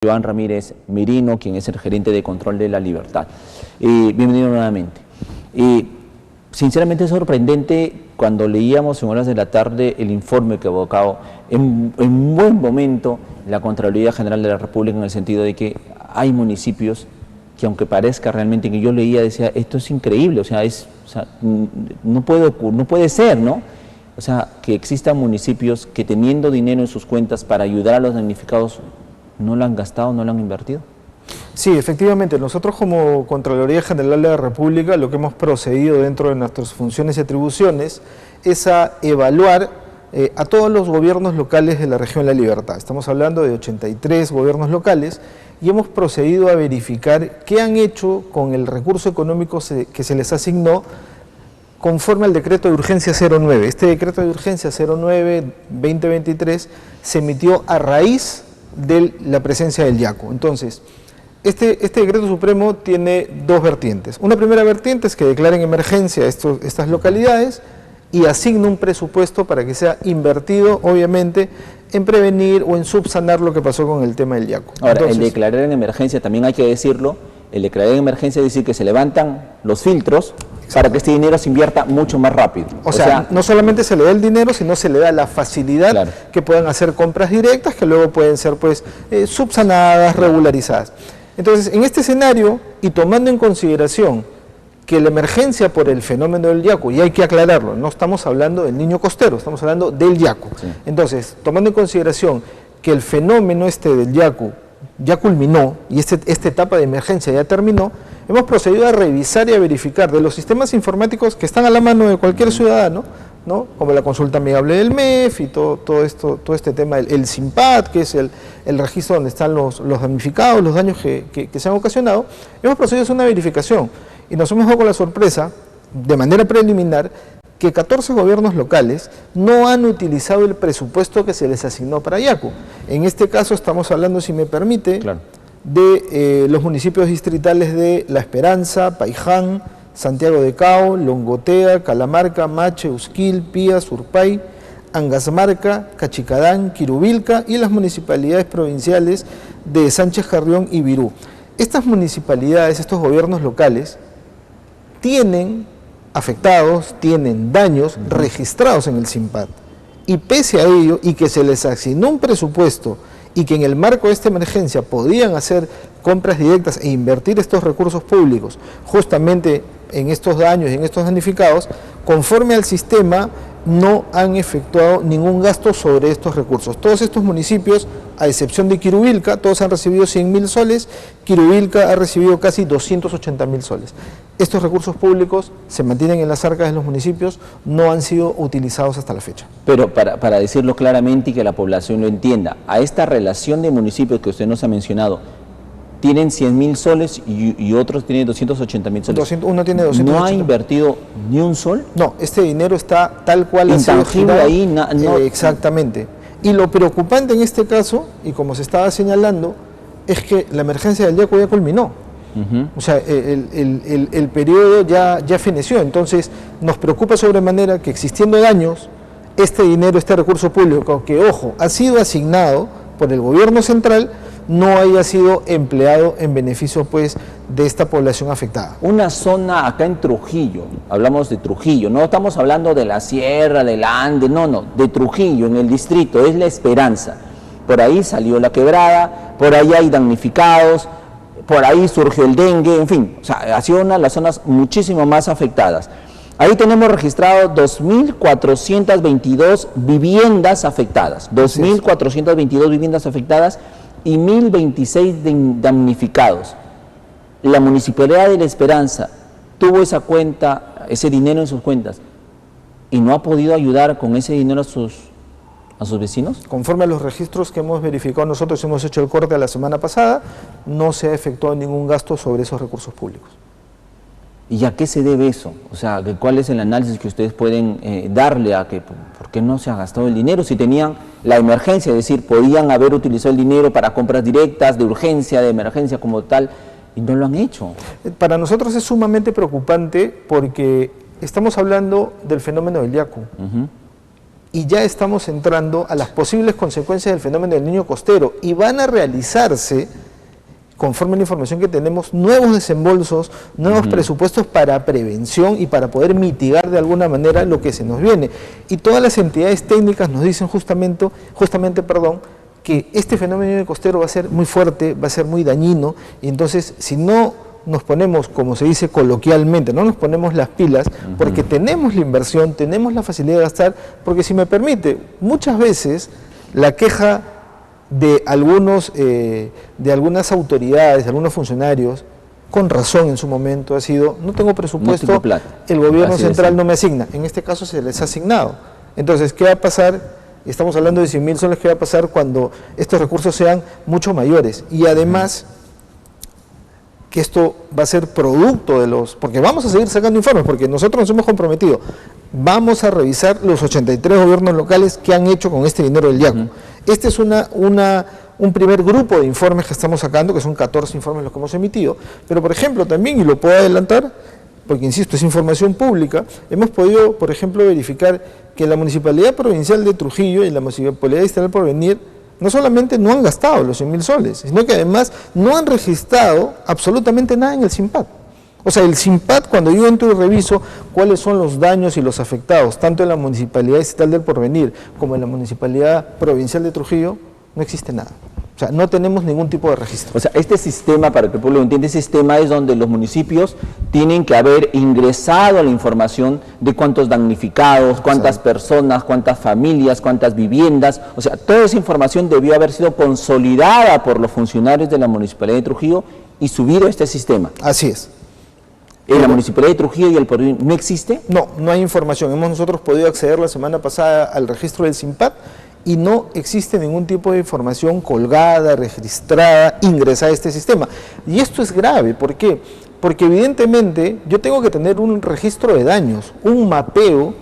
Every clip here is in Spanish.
Joan Ramírez Merino, quien es el gerente de control de la libertad. Bienvenido nuevamente. Sinceramente es sorprendente cuando leíamos en horas de la tarde el informe que abocaba en un buen momento la Contraloría General de la República, en el sentido de que hay municipios que, aunque parezca realmente, que yo leía, decía, esto es increíble, no puede ser, ¿no? O sea, que existan municipios que, teniendo dinero en sus cuentas para ayudar a los damnificados, no lo han gastado, no lo han invertido. Sí, efectivamente, nosotros como Contraloría General de la República lo que hemos procedido dentro de nuestras funciones y atribuciones es a evaluar a todos los gobiernos locales de la región La Libertad. Estamos hablando de 83 gobiernos locales y hemos procedido a verificar qué han hecho con el recurso económico que se les asignó conforme al decreto de urgencia 09. Este decreto de urgencia 09-2023 se emitió a raíz de la presencia del IACU. Entonces, este decreto supremo tiene dos vertientes. Una primera vertiente es que declaren emergencia estas localidades y asigna un presupuesto para que sea invertido, obviamente, en prevenir o en subsanar lo que pasó con el tema del IACU. Ahora, entonces, el declarar en emergencia, también hay que decirlo, el declarar en emergencia es decir que se levantan los filtros para que este dinero se invierta mucho más rápido. O sea, no solamente se le da el dinero, sino se le da la facilidad, claro, que puedan hacer compras directas que luego pueden ser pues subsanadas, claro, regularizadas. Entonces, en este escenario, y tomando en consideración que la emergencia por el fenómeno del IACU, y hay que aclararlo, no estamos hablando del niño costero, estamos hablando del IACU. Sí. Entonces, tomando en consideración que el fenómeno del IACU ya culminó y esta etapa de emergencia ya terminó, hemos procedido a revisar y a verificar de los sistemas informáticos que están a la mano de cualquier ciudadano, ¿no? Como la consulta amigable del MEF y todo este tema, el SIMPAD, que es el registro donde están los damnificados, los daños que se han ocasionado. Hemos procedido a hacer una verificación y nos hemos dado con la sorpresa, de manera preliminar, que 14 gobiernos locales no han utilizado el presupuesto que se les asignó para IACU. En este caso estamos hablando, si me permite, claro, de los municipios distritales de La Esperanza, Paiján, Santiago de Cao, Longotea, Calamarca, Mache, Usquil, Pía, Surpay, Angasmarca, Cachicadán, Quirubilca y las municipalidades provinciales de Sánchez Carrión y Virú. Estas municipalidades, estos gobiernos locales, tienen afectados, tienen daños registrados en el SIMPAD. Y pese a ello, y que se les asignó un presupuesto y que en el marco de esta emergencia podían hacer compras directas e invertir estos recursos públicos justamente en estos daños y en estos damnificados, conforme al sistema no han efectuado ningún gasto sobre estos recursos. Todos estos municipios, a excepción de Quirubilca, todos han recibido 100.000 soles, Quirubilca ha recibido casi 280.000 soles. Estos recursos públicos se mantienen en las arcas de los municipios, no han sido utilizados hasta la fecha. Pero para decirlo claramente y que la población lo entienda, a esta relación de municipios que usted nos ha mencionado, tienen 100.000 soles y otros tienen 280.000 soles. Uno tiene 280. ¿No ha invertido ni un sol? No, este dinero está tal cual ha sido girado ahí. Exactamente. Y lo preocupante en este caso, y como se estaba señalando, es que la emergencia del IACU ya culminó. O sea, el periodo ya feneció. Entonces, nos preocupa sobremanera que, existiendo daños, este dinero, este recurso público, que, ojo, ha sido asignado por el gobierno central, no haya sido empleado en beneficio pues de esta población afectada. Una zona acá en Trujillo, hablamos de Trujillo, no estamos hablando de la Sierra, del Ande, no, de Trujillo, en el distrito, es La Esperanza. Por ahí salió la quebrada, por ahí hay damnificados, por ahí surgió el dengue, en fin, o sea, ha sido una de las zonas muchísimo más afectadas. Ahí tenemos registrado 2.422 viviendas afectadas, 2.422 viviendas afectadas y 1.026 damnificados. La Municipalidad de La Esperanza tuvo esa cuenta, ese dinero en sus cuentas, y no ha podido ayudar con ese dinero a sus vecinos. Conforme a los registros que hemos verificado nosotros, hemos hecho el corte la semana pasada, no se ha efectuado ningún gasto sobre esos recursos públicos. ¿Y a qué se debe eso? O sea, ¿cuál es el análisis que ustedes pueden darle a que por qué no se ha gastado el dinero? Si tenían la emergencia, es decir, podían haber utilizado el dinero para compras directas, de urgencia, de emergencia como tal, y no lo han hecho. Para nosotros es sumamente preocupante porque estamos hablando del fenómeno del IACU. y ya estamos entrando a las posibles consecuencias del fenómeno del Niño costero y van a realizarse, conforme a la información que tenemos, nuevos desembolsos, nuevos presupuestos para prevención y para poder mitigar de alguna manera lo que se nos viene. Y todas las entidades técnicas nos dicen justamente, que este fenómeno del Niño costero va a ser muy fuerte, va a ser muy dañino, y entonces si no nos ponemos, como se dice coloquialmente, no nos ponemos las pilas, porque tenemos la inversión, tenemos la facilidad de gastar, porque si me permite, muchas veces la queja de algunas autoridades, de algunos funcionarios, con razón en su momento ha sido, no tengo presupuesto, el gobierno central no me asigna. En este caso se les ha asignado. Entonces, ¿qué va a pasar? Estamos hablando de 100.000 soles, ¿qué va a pasar cuando estos recursos sean mucho mayores? Y además, que esto va a ser producto de porque vamos a seguir sacando informes, porque nosotros nos hemos comprometido, vamos a revisar los 83 gobiernos locales que han hecho con este dinero del YACU. Este es un primer grupo de informes que estamos sacando, que son 14 informes los que hemos emitido, pero por ejemplo también, y lo puedo adelantar, porque insisto, es información pública, hemos podido, por ejemplo, verificar que la Municipalidad Provincial de Trujillo y la Municipalidad Distrital del Porvenir no solamente no han gastado los 100.000 soles, sino que además no han registrado absolutamente nada en el SIMPAD. O sea, el SIMPAD, cuando yo entro y reviso cuáles son los daños y los afectados, tanto en la Municipalidad Distrital del Porvenir como en la Municipalidad Provincial de Trujillo, no existe nada. O sea, no tenemos ningún tipo de registro. O sea, este sistema, para que el pueblo lo entienda, este sistema es donde los municipios tienen que haber ingresado a la información de cuántos damnificados, cuántas personas, cuántas familias, cuántas viviendas. O sea, toda esa información debió haber sido consolidada por los funcionarios de la Municipalidad de Trujillo y subido a este sistema. Así es. ¿En la Municipalidad de Trujillo y el Porvenir no existe? No, no hay información. Hemos nosotros podido acceder la semana pasada al registro del SIMPAD y no existe ningún tipo de información colgada, registrada, ingresada a este sistema. Y esto es grave, ¿por qué? Porque evidentemente yo tengo que tener un registro de daños, un mapeo,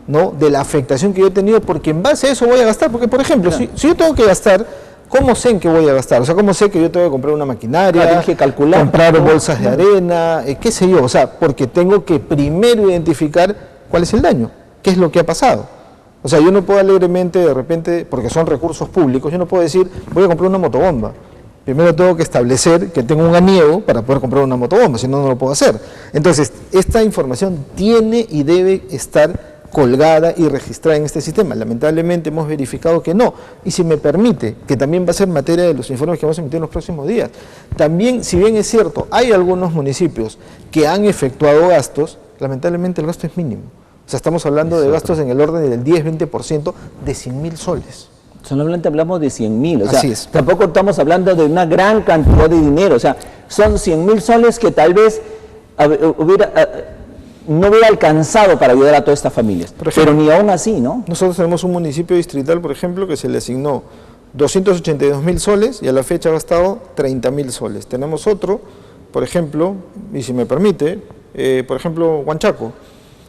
¿no?, de la afectación que yo he tenido, porque en base a eso voy a gastar. Porque, por ejemplo, si yo tengo que gastar, ¿cómo sé en qué voy a gastar? O sea, ¿cómo sé que yo tengo que comprar una maquinaria, tienes que calcular, comprar bolsas de arena, qué sé yo? O sea, porque tengo que primero identificar cuál es el daño, qué es lo que ha pasado. O sea, yo no puedo alegremente, de repente, porque son recursos públicos, yo no puedo decir, voy a comprar una motobomba. Primero tengo que establecer que tengo un aniego para poder comprar una motobomba, si no, no lo puedo hacer. Entonces, esta información tiene y debe estar colgada y registrada en este sistema. Lamentablemente hemos verificado que no. Y si me permite, que también va a ser materia de los informes que vamos a emitir en los próximos días. También, si bien es cierto, hay algunos municipios que han efectuado gastos, lamentablemente el gasto es mínimo. O sea, estamos hablando de gastos en el orden del 10-20% de 100.000 soles. Solamente hablamos de 100.000, o sea, así es. Tampoco estamos hablando de una gran cantidad de dinero, o sea, son 100.000 soles que tal vez no hubiera alcanzado para ayudar a todas estas familias, pero ni aún así, ¿no? Nosotros tenemos un municipio distrital, por ejemplo, que se le asignó 282.000 soles y a la fecha ha gastado 30.000 soles. Tenemos otro, por ejemplo, y si me permite, por ejemplo, Huanchaco,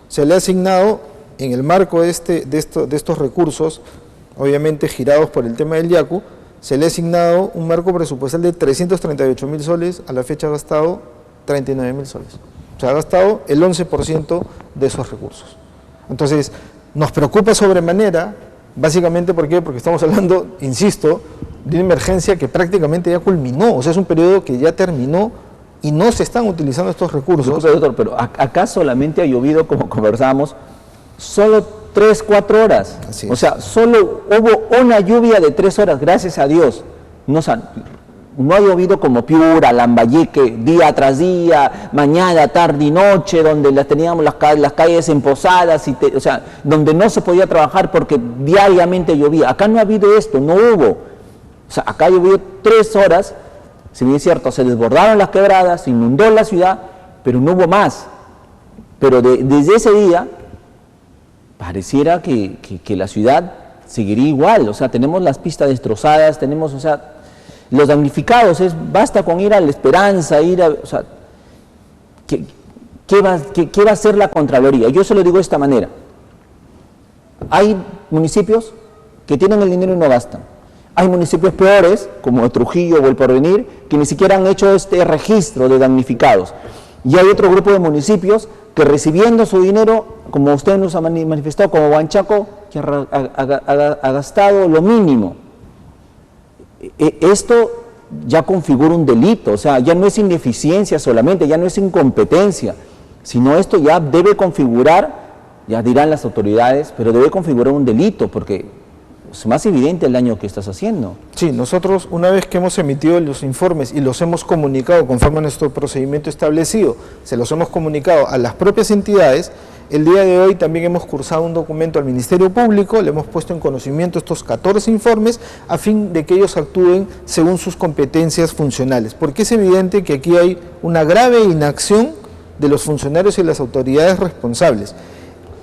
se le ha asignado en el marco de estos recursos, obviamente girados por el tema del YACU, se le ha asignado un marco presupuestal de 338.000 soles, a la fecha ha gastado 39.000 soles. O sea, ha gastado el 11% de esos recursos. Entonces, nos preocupa sobremanera, básicamente ¿por qué? Porque estamos hablando, insisto, de una emergencia que prácticamente ya culminó, o sea, es un periodo que ya terminó y no se están utilizando estos recursos. Doctor, pero acá solamente ha llovido, como conversábamos, solo 3-4 horas. Así es. O sea, solo hubo una lluvia de 3 horas, gracias a Dios. No ha llovido como Piura, Lambayeque, día tras día, mañana, tarde y noche, donde teníamos las calles emposadas, o sea, donde no se podía trabajar porque diariamente llovía. Acá no ha habido esto, no hubo. O sea, acá llovió 3 horas. Si bien es cierto, se desbordaron las quebradas, se inundó la ciudad, pero no hubo más. Pero desde ese día, pareciera que la ciudad seguiría igual. O sea, tenemos las pistas destrozadas, tenemos, o sea, los damnificados, basta con ir a La Esperanza, o sea, ¿qué va a hacer la Contraloría? Yo se lo digo de esta manera. Hay municipios que tienen el dinero y no gastan. Hay municipios peores, como Trujillo o el Porvenir, que ni siquiera han hecho este registro de damnificados. Y hay otro grupo de municipios que recibiendo su dinero, como usted nos ha manifestado, como Huanchaco, que ha gastado lo mínimo. Esto ya configura un delito, o sea, ya no es ineficiencia solamente, ya no es incompetencia, sino esto ya debe configurar, ya dirán las autoridades, pero debe configurar un delito, porque es más evidente el daño que estás haciendo. Sí, nosotros una vez que hemos emitido los informes y los hemos comunicado conforme a nuestro procedimiento establecido, se los hemos comunicado a las propias entidades. El día de hoy también hemos cursado un documento al Ministerio Público, le hemos puesto en conocimiento estos 14 informes a fin de que ellos actúen según sus competencias funcionales, porque es evidente que aquí hay una grave inacción de los funcionarios y las autoridades responsables.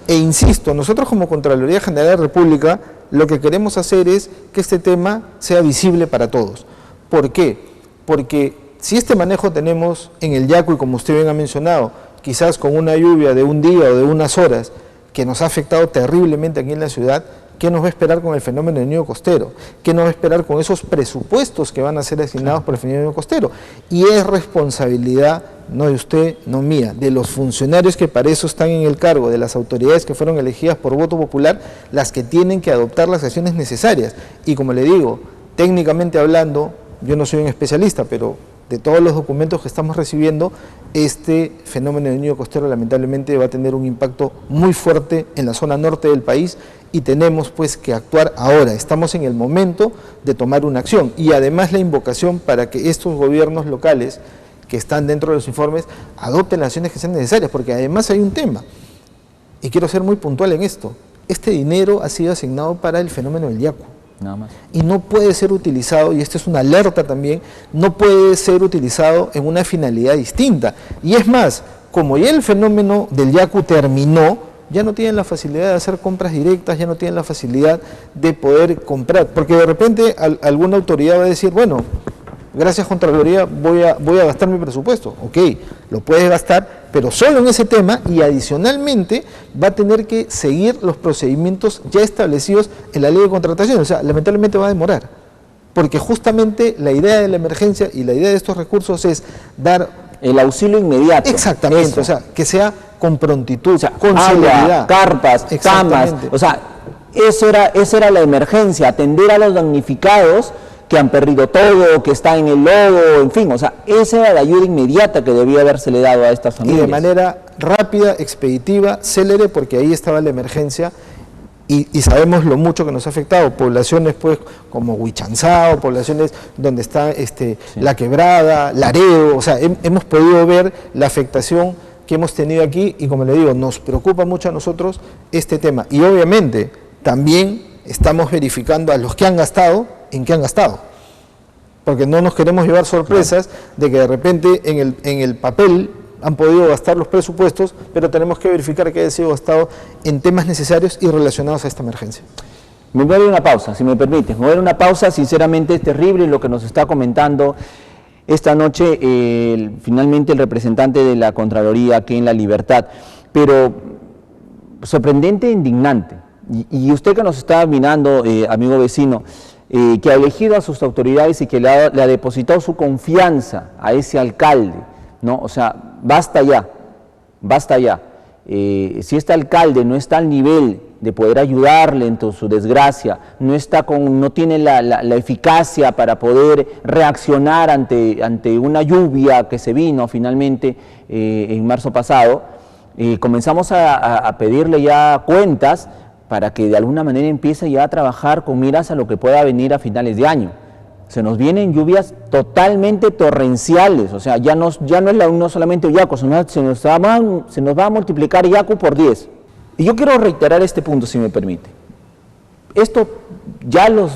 E insisto, nosotros como Contraloría General de la República lo que queremos hacer es que este tema sea visible para todos. ¿Por qué? Porque si este manejo tenemos en el Yacu, y como usted bien ha mencionado, quizás con una lluvia de un día o de unas horas que nos ha afectado terriblemente aquí en la ciudad, ¿qué nos va a esperar con el fenómeno del niño costero? ¿Qué nos va a esperar con esos presupuestos que van a ser asignados por el fenómeno costero? Y es responsabilidad, no de usted, no mía, de los funcionarios que para eso están en el cargo, de las autoridades que fueron elegidas por voto popular, las que tienen que adoptar las acciones necesarias. Y como le digo, técnicamente hablando, yo no soy un especialista, pero de todos los documentos que estamos recibiendo, este fenómeno del niño costero lamentablemente va a tener un impacto muy fuerte en la zona norte del país y tenemos pues que actuar ahora. Estamos en el momento de tomar una acción y además la invocación para que estos gobiernos locales que están dentro de los informes adopten las acciones que sean necesarias, porque además hay un tema, y quiero ser muy puntual en esto, este dinero ha sido asignado para el fenómeno del Yacu. Nada más. Y no puede ser utilizado, y esto es una alerta también, no puede ser utilizado en una finalidad distinta. Y es más, como ya el fenómeno del Yacu terminó, ya no tienen la facilidad de hacer compras directas, ya no tienen la facilidad de poder comprar, porque de repente alguna autoridad va a decir, bueno, gracias Contraloría voy a gastar mi presupuesto. Ok, lo puedes gastar, pero solo en ese tema, y adicionalmente va a tener que seguir los procedimientos ya establecidos en la ley de contratación. O sea, lamentablemente va a demorar, porque justamente la idea de la emergencia y la idea de estos recursos es dar el auxilio inmediato. Exactamente, eso. O sea, que sea con prontitud, o sea, con agua, celeridad. carpas, camas, o sea, esa era la emergencia, atender a los damnificados que han perdido todo, que están en el lodo, en fin, o sea, esa era la ayuda inmediata que debía habérsele dado a estas familias. Y de manera rápida, expeditiva, célere, porque ahí estaba la emergencia y sabemos lo mucho que nos ha afectado. Poblaciones pues como Huichanzao, poblaciones donde está La Quebrada, Laredo, o sea, hemos podido ver la afectación que hemos tenido aquí y como le digo, nos preocupa mucho a nosotros este tema. Y obviamente también estamos verificando a los que han gastado, en qué han gastado, porque no nos queremos llevar sorpresas de que de repente en el papel han podido gastar los presupuestos, pero tenemos que verificar que haya sido gastado en temas necesarios y relacionados a esta emergencia. Me voy a dar una pausa, si me permites, me voy a dar una pausa. Sinceramente es terrible lo que nos está comentando esta noche finalmente el representante de la Contraloría aquí en La Libertad, pero sorprendente e indignante. Y usted que nos está mirando, amigo vecino, que ha elegido a sus autoridades y que le ha depositado su confianza a ese alcalde, ¿no? O sea, basta ya, basta ya. Si este alcalde no está al nivel de poder ayudarle en su desgracia, no tiene la eficacia para poder reaccionar ante una lluvia que se vino finalmente en marzo pasado, comenzamos a pedirle ya cuentas para que de alguna manera empiece ya a trabajar con miras a lo que pueda venir a finales de año. Se nos vienen lluvias totalmente torrenciales, o sea, ya no es no solamente Yacu, se nos va a multiplicar Yacu por 10. Y yo quiero reiterar este punto, si me permite. Esto ya lo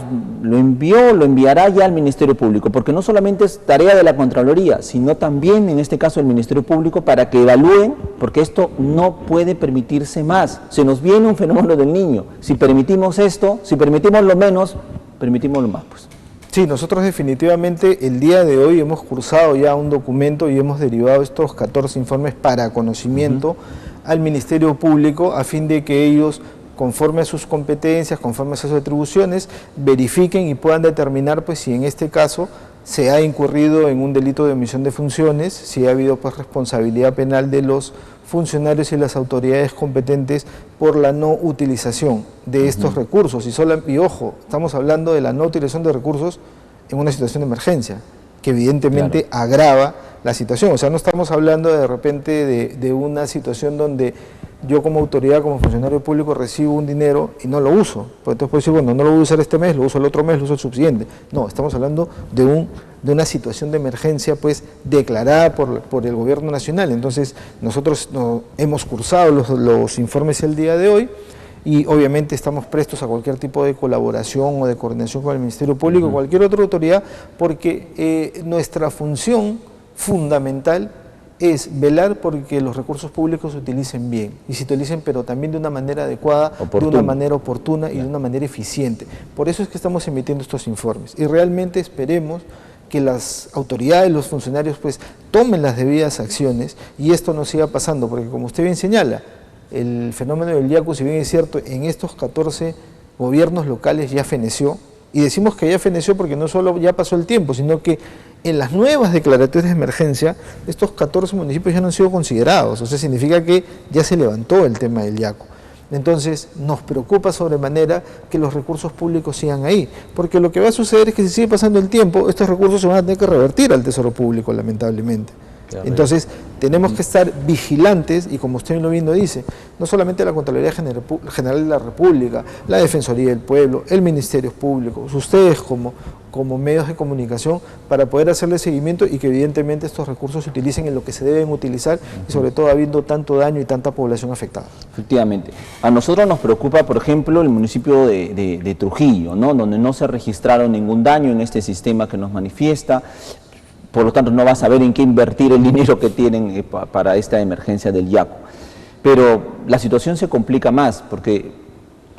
enviará ya al Ministerio Público, porque no solamente es tarea de la Contraloría, sino también, en este caso, del Ministerio Público, para que evalúen, porque esto no puede permitirse más. Se nos viene un fenómeno del niño. Si permitimos esto, si permitimos lo menos, permitimos lo más, pues. Sí, nosotros definitivamente el día de hoy hemos cursado ya un documento y hemos derivado estos 14 informes para conocimiento al Ministerio Público a fin de que ellos, conforme a sus competencias, conforme a sus atribuciones, verifiquen y puedan determinar pues si en este caso se ha incurrido en un delito de omisión de funciones, si ha habido pues responsabilidad penal de los funcionarios y las autoridades competentes por la no utilización de estos recursos. Y ojo, estamos hablando de la no utilización de recursos en una situación de emergencia, que evidentemente agrava la situación. O sea, no estamos hablando de repente de una situación donde yo como autoridad, como funcionario público, recibo un dinero y no lo uso. Pues entonces puedo decir, bueno, no lo voy a usar este mes, lo uso el otro mes, lo uso el subsiguiente. No, estamos hablando de una situación de emergencia pues declarada por el gobierno nacional. Entonces nosotros hemos cursado los informes el día de hoy y obviamente estamos prestos a cualquier tipo de colaboración o de coordinación con el Ministerio Público o cualquier otra autoridad, porque nuestra función fundamental es velar porque los recursos públicos se utilicen bien, y se utilicen pero también de una manera adecuada, de una manera oportuna y de una manera eficiente. Por eso es que estamos emitiendo estos informes y realmente esperemos que las autoridades, los funcionarios pues tomen las debidas acciones y esto no siga pasando, porque como usted bien señala, el fenómeno del Yaku, si bien es cierto, en estos 14 gobiernos locales ya feneció, y decimos que ya feneció porque no solo ya pasó el tiempo, sino que en las nuevas declaratorias de emergencia, estos 14 municipios ya no han sido considerados, o sea, significa que ya se levantó el tema del Yaku. Entonces, nos preocupa sobremanera que los recursos públicos sigan ahí, porque lo que va a suceder es que si sigue pasando el tiempo, estos recursos se van a tener que revertir al Tesoro Público, lamentablemente. Entonces, tenemos que estar vigilantes y como usted bien lo dice, no solamente la Contraloría General de la República, la Defensoría del Pueblo, el Ministerio Público, ustedes como medios de comunicación para poder hacerle seguimiento y que evidentemente estos recursos se utilicen en lo que se deben utilizar y sobre todo habiendo tanto daño y tanta población afectada. Efectivamente. A nosotros nos preocupa, por ejemplo, el municipio de Trujillo, ¿no? Donde no se registraron ningún daño en este sistema que nos manifiesta. Por lo tanto, no va a saber en qué invertir el dinero que tienen para esta emergencia del Yaku. Pero la situación se complica más porque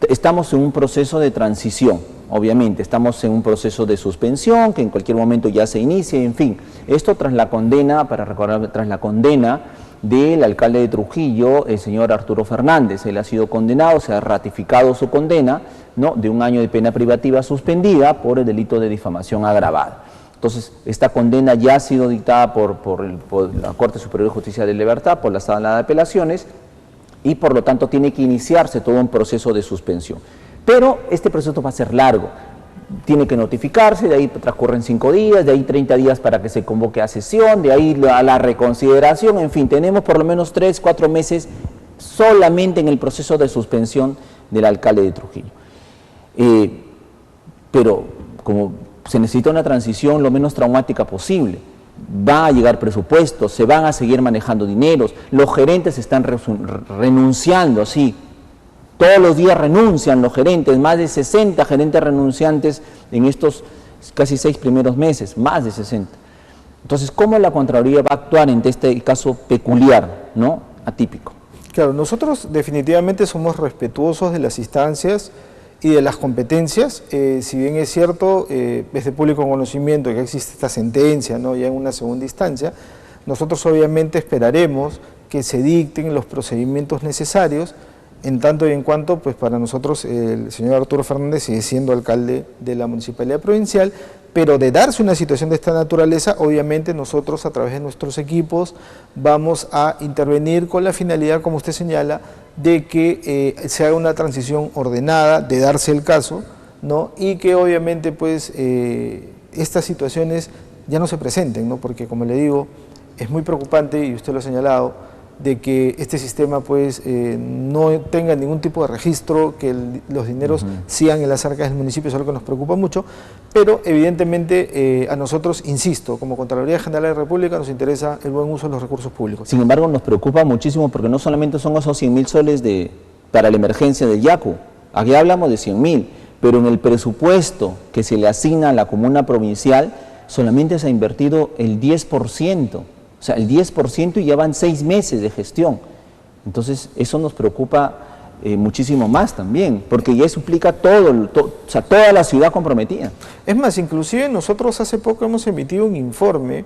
estamos en un proceso de transición, obviamente, estamos en un proceso de suspensión que en cualquier momento ya se inicie, en fin. Esto tras la condena, para recordar, tras la condena del alcalde de Trujillo, el señor Arturo Fernández. Él ha sido condenado, se ha ratificado su condena, ¿no?, de 1 año de pena privativa suspendida por el delito de difamación agravada. Entonces, esta condena ya ha sido dictada por la Corte Superior de Justicia de Libertad, por la Sala de Apelaciones, y por lo tanto tiene que iniciarse todo un proceso de suspensión. Pero este proceso va a ser largo, tiene que notificarse, de ahí transcurren 5 días, de ahí 30 días para que se convoque a sesión, de ahí a la reconsideración, en fin, tenemos por lo menos 3, 4 meses solamente en el proceso de suspensión del alcalde de Trujillo. Pero como se necesita una transición lo menos traumática posible, va a llegar presupuestos, se van a seguir manejando dineros, los gerentes están renunciando, sí, todos los días renuncian los gerentes, más de 60 gerentes renunciantes en estos casi 6 primeros meses, más de 60. Entonces, ¿cómo la Contraloría va a actuar en este caso peculiar, ¿no?, atípico? Claro, nosotros definitivamente somos respetuosos de las instancias y de las competencias, si bien es cierto, es de público conocimiento que existe esta sentencia, ¿no?, ya en una segunda instancia, nosotros obviamente esperaremos que se dicten los procedimientos necesarios, en tanto y en cuanto, pues para nosotros el señor Arturo Fernández sigue siendo alcalde de la Municipalidad Provincial, pero de darse una situación de esta naturaleza, obviamente nosotros a través de nuestros equipos vamos a intervenir con la finalidad, como usted señala, de que se haga una transición ordenada, de darse el caso, ¿no?, y que obviamente pues estas situaciones ya no se presenten, ¿no?, porque como le digo, es muy preocupante, y usted lo ha señalado, de que este sistema pues no tenga ningún tipo de registro, que los dineros sigan en las arcas del municipio, eso es lo que nos preocupa mucho, pero evidentemente a nosotros, insisto, como Contraloría General de la República nos interesa el buen uso de los recursos públicos. Sin embargo, nos preocupa muchísimo porque no solamente son esos 100.000 soles para la emergencia del Yaku, aquí hablamos de 100.000, pero en el presupuesto que se le asigna a la comuna provincial solamente se ha invertido el 10%. O sea, el 10% y ya van 6 meses de gestión. Entonces, eso nos preocupa muchísimo más también, porque ya suplica toda la ciudad comprometida. Es más, inclusive nosotros hace poco hemos emitido un informe,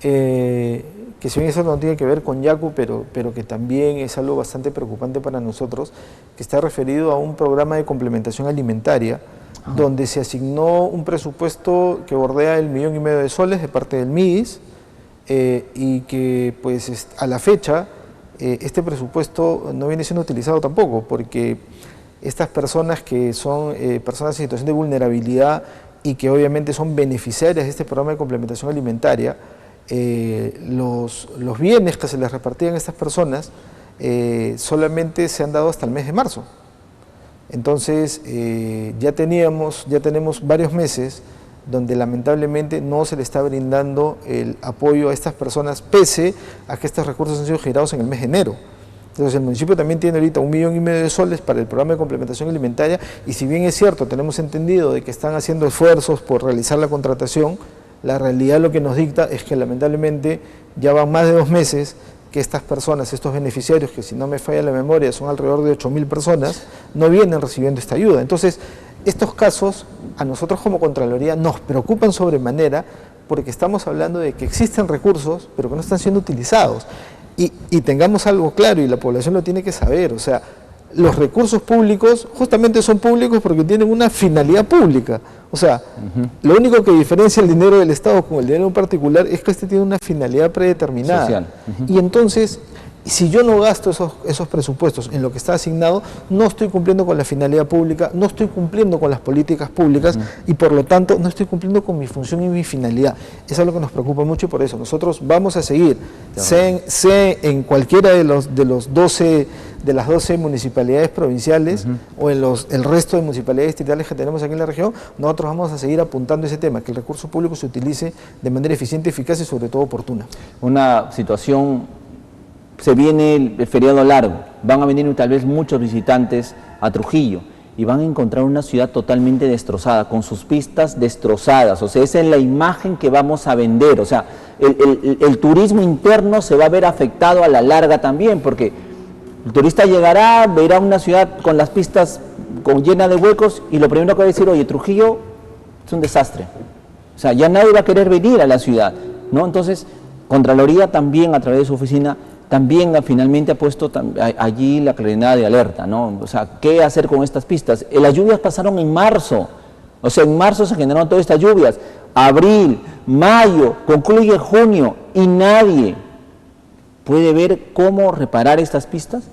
que si bien eso no tiene que ver con Yaku, pero que también es algo bastante preocupante para nosotros, que está referido a un programa de complementación alimentaria donde se asignó un presupuesto que bordea el 1,5 millones de soles de parte del MIDIS, y que pues a la fecha este presupuesto no viene siendo utilizado tampoco, porque estas personas que son personas en situación de vulnerabilidad y que obviamente son beneficiarias de este programa de complementación alimentaria, los bienes que se les repartían a estas personas solamente se han dado hasta el mes de marzo. Entonces ya tenemos varios meses donde lamentablemente no se le está brindando el apoyo a estas personas, pese a que estos recursos han sido girados en el mes de enero. Entonces el municipio también tiene ahorita 1,5 millones de soles para el programa de complementación alimentaria, y si bien es cierto, tenemos entendido de que están haciendo esfuerzos por realizar la contratación, la realidad lo que nos dicta es que lamentablemente ya van más de 2 meses que estas personas, estos beneficiarios, que si no me falla la memoria son alrededor de 8.000 personas, no vienen recibiendo esta ayuda. Entonces, estos casos a nosotros como Contraloría nos preocupan sobremanera, porque estamos hablando de que existen recursos, pero que no están siendo utilizados. Y tengamos algo claro, y la población lo tiene que saber, o sea, los recursos públicos justamente son públicos porque tienen una finalidad pública. O sea, lo único que diferencia el dinero del Estado con el dinero en particular es que este tiene una finalidad predeterminada. Social. Y entonces, si yo no gasto esos presupuestos en lo que está asignado, no estoy cumpliendo con la finalidad pública, no estoy cumpliendo con las políticas públicas y por lo tanto no estoy cumpliendo con mi función y mi finalidad. Eso es lo que nos preocupa mucho, y por eso nosotros vamos a seguir, sea en cualquiera de las 12 municipalidades provinciales o en el resto de municipalidades distritales que tenemos aquí en la región, nosotros vamos a seguir apuntando ese tema, que el recurso público se utilice de manera eficiente, eficaz y sobre todo oportuna. Una situación... Se viene el feriado largo, van a venir tal vez muchos visitantes a Trujillo y van a encontrar una ciudad totalmente destrozada, con sus pistas destrozadas. O sea, esa es la imagen que vamos a vender. O sea, el turismo interno se va a ver afectado a la larga también, porque el turista llegará, verá una ciudad con las pistas llena de huecos, y lo primero que va a decir: oye, Trujillo es un desastre. O sea, ya nadie va a querer venir a la ciudad, ¿no? Entonces, Contraloría también, a través de su oficina, también finalmente ha puesto allí la claridad de alerta, ¿no? O sea, ¿qué hacer con estas pistas? Las lluvias pasaron en marzo, o sea, en marzo se generaron todas estas lluvias, abril, mayo, concluye junio, y nadie puede ver cómo reparar estas pistas.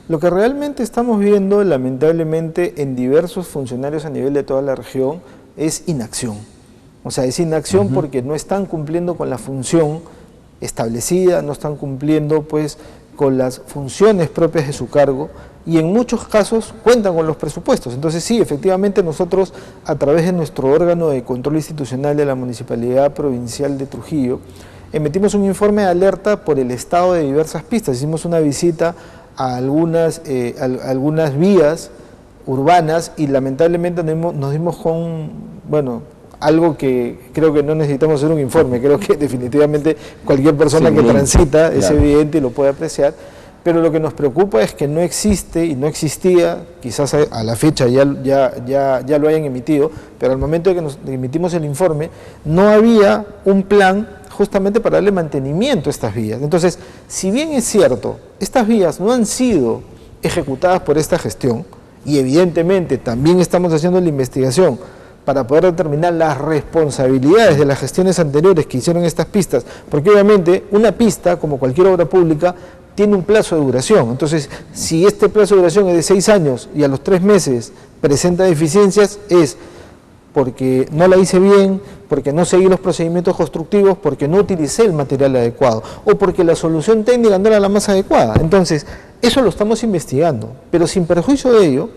Lo que realmente estamos viendo, lamentablemente, en diversos funcionarios a nivel de toda la región, es inacción. O sea, es inacción porque no están cumpliendo con la función establecida, no están cumpliendo pues con las funciones propias de su cargo, y en muchos casos cuentan con los presupuestos. Entonces sí, efectivamente nosotros, a través de nuestro órgano de control institucional de la Municipalidad Provincial de Trujillo, emitimos un informe de alerta por el estado de diversas pistas. Hicimos una visita a algunas vías urbanas y lamentablemente nos dimos con, bueno, algo que creo que no necesitamos hacer un informe, creo que definitivamente cualquier persona que transita es evidente y lo puede apreciar, pero lo que nos preocupa es que no existe y no existía, quizás a la fecha ya lo hayan emitido, pero al momento de que nos emitimos el informe no había un plan justamente para darle mantenimiento a estas vías. Entonces, si bien es cierto, estas vías no han sido ejecutadas por esta gestión, y evidentemente también estamos haciendo la investigación para poder determinar las responsabilidades de las gestiones anteriores que hicieron estas pistas, porque obviamente una pista, como cualquier obra pública, tiene un plazo de duración. Entonces, si este plazo de duración es de 6 años y a los 3 meses presenta deficiencias, es porque no la hice bien, porque no seguí los procedimientos constructivos, porque no utilicé el material adecuado, o porque la solución técnica no era la más adecuada. Entonces, eso lo estamos investigando, pero sin perjuicio de ello,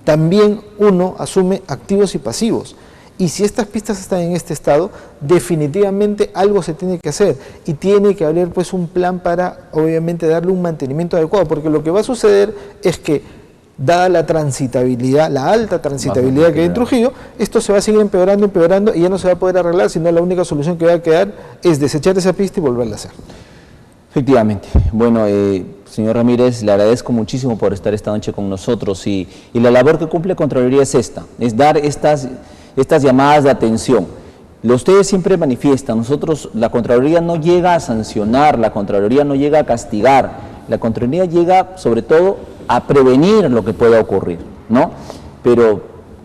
también uno asume activos y pasivos. Y si estas pistas están en este estado, definitivamente algo se tiene que hacer. Y tiene que haber pues un plan para, obviamente, darle un mantenimiento adecuado. Porque lo que va a suceder es que, dada la transitabilidad, la alta transitabilidad que hay en Trujillo, esto se va a seguir empeorando y ya no se va a poder arreglar, sino la única solución que va a quedar es desechar esa pista y volverla a hacer. Efectivamente. Bueno, señor Ramírez, le agradezco muchísimo por estar esta noche con nosotros, y la labor que cumple Contraloría es esta, es dar estas llamadas de atención. Ustedes siempre manifiestan, nosotros, la Contraloría no llega a sancionar, la Contraloría no llega a castigar, la Contraloría llega sobre todo a prevenir lo que pueda ocurrir, ¿no? Pero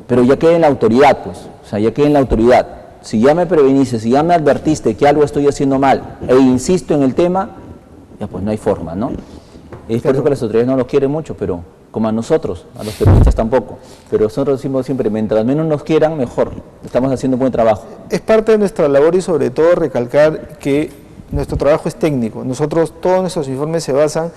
pero ya queda en la autoridad, pues, o sea, ya queda en la autoridad. Si ya me preveniste, si ya me advertiste que algo estoy haciendo mal e insisto en el tema, ya pues no hay forma, ¿no? Es por eso que las autoridades no los quieren mucho, pero como a nosotros, a los periodistas tampoco. Pero nosotros decimos siempre, mientras menos nos quieran, mejor. Estamos haciendo un buen trabajo. Es parte de nuestra labor y sobre todo recalcar que nuestro trabajo es técnico. Nosotros, todos nuestros informes se basan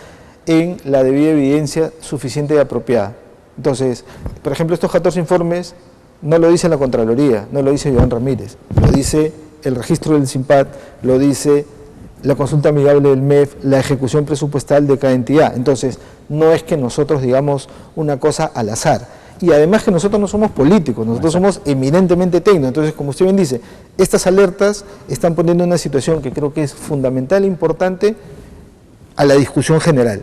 en la debida evidencia suficiente y apropiada. Entonces, por ejemplo, estos 14 informes no lo dice la Contraloría, no lo dice Joan Ramírez, lo dice el registro del SIMPAD, lo dice la consulta amigable del MEF, la ejecución presupuestal de cada entidad. Entonces, no es que nosotros digamos una cosa al azar. Y además que nosotros no somos políticos, nosotros somos eminentemente técnicos. Entonces, como usted bien dice, estas alertas están poniendo una situación que creo que es fundamental e importante a la discusión general.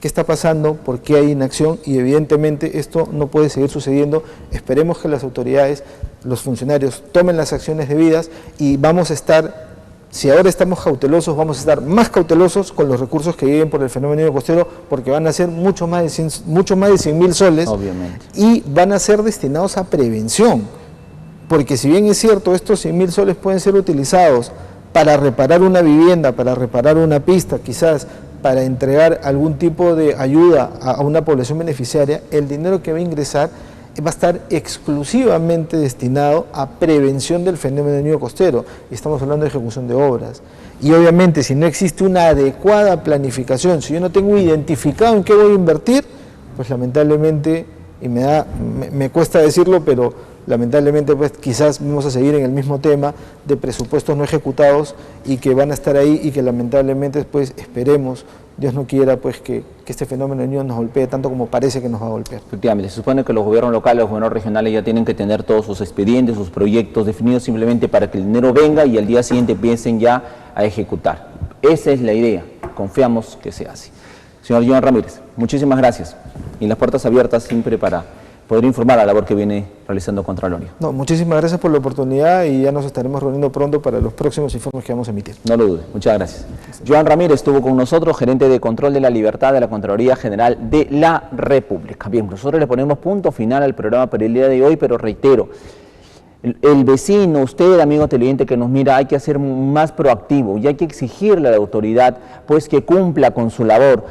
¿Qué está pasando? ¿Por qué hay inacción? Y evidentemente esto no puede seguir sucediendo. Esperemos que las autoridades, los funcionarios tomen las acciones debidas y vamos a estar, si ahora estamos cautelosos, vamos a estar más cautelosos con los recursos que lleguen por el fenómeno niño costero, porque van a ser mucho más de 100.000 soles. Obviamente. Y van a ser destinados a prevención, porque si bien es cierto, estos 100.000 soles pueden ser utilizados para reparar una vivienda, para reparar una pista, quizás para entregar algún tipo de ayuda a una población beneficiaria, el dinero que va a ingresar va a estar exclusivamente destinado a prevención del fenómeno del niño costero. Y estamos hablando de ejecución de obras. Y obviamente, si no existe una adecuada planificación, si yo no tengo identificado en qué voy a invertir, pues lamentablemente, y me cuesta decirlo, pero lamentablemente pues quizás vamos a seguir en el mismo tema de presupuestos no ejecutados y que van a estar ahí y que lamentablemente pues esperemos, Dios no quiera pues que este fenómeno del niño nos golpee tanto como parece que nos va a golpear. Efectivamente, se supone que los gobiernos locales, los gobiernos regionales ya tienen que tener todos sus expedientes, sus proyectos definidos simplemente para que el dinero venga y al día siguiente empiecen ya a ejecutar. Esa es la idea, confiamos que sea así. Señor Joan Ramírez, muchísimas gracias y las puertas abiertas siempre para poder informar a la labor que viene realizando Contraloría. No, muchísimas gracias por la oportunidad y ya nos estaremos reuniendo pronto para los próximos informes que vamos a emitir. No lo dude, muchas gracias. Joan Ramírez estuvo con nosotros, gerente de control de la libertad de la Contraloría General de la República. Bien, nosotros le ponemos punto final al programa por el día de hoy, pero reitero, el vecino, usted, amigo televidente que nos mira, hay que ser más proactivo y hay que exigirle a la autoridad pues que cumpla con su labor.